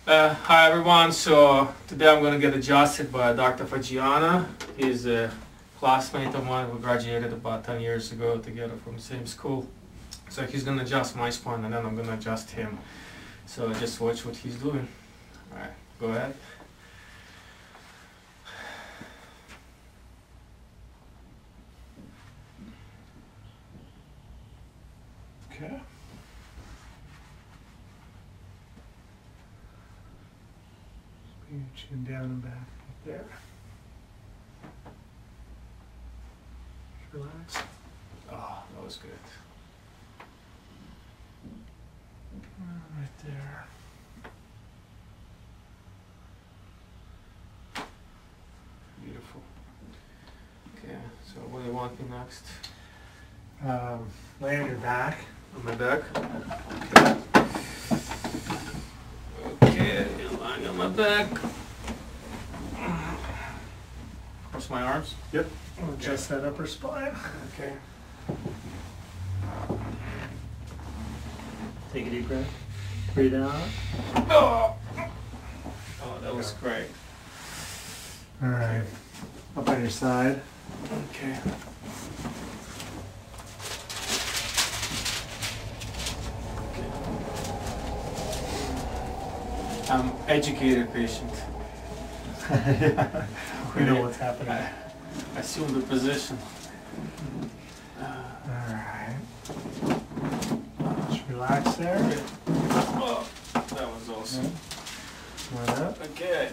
Hi everyone, so today I'm going to get adjusted by Dr. Faggiano. He's a classmate of mine. We graduated about 10 years ago together from the same school. So he's going to adjust my spine and then I'm going to adjust him. So just watch what he's doing. Alright, go ahead. Okay. Bring your chin down and back up there. Just relax. Oh, that was good. Right there. Beautiful. Okay, so what do you want me next? Lay on your back. On my back? Okay, lying on my back. Cross my arms? Yep. We'll adjust that upper spine. Okay. Take a deep breath. Breathe out. Oh, that was great. All right. Up on your side. Okay. I'm educated patient. Yeah. We know what's happening. I assume the position. Alright. Just relax there. Oh, that was awesome. One up. Okay.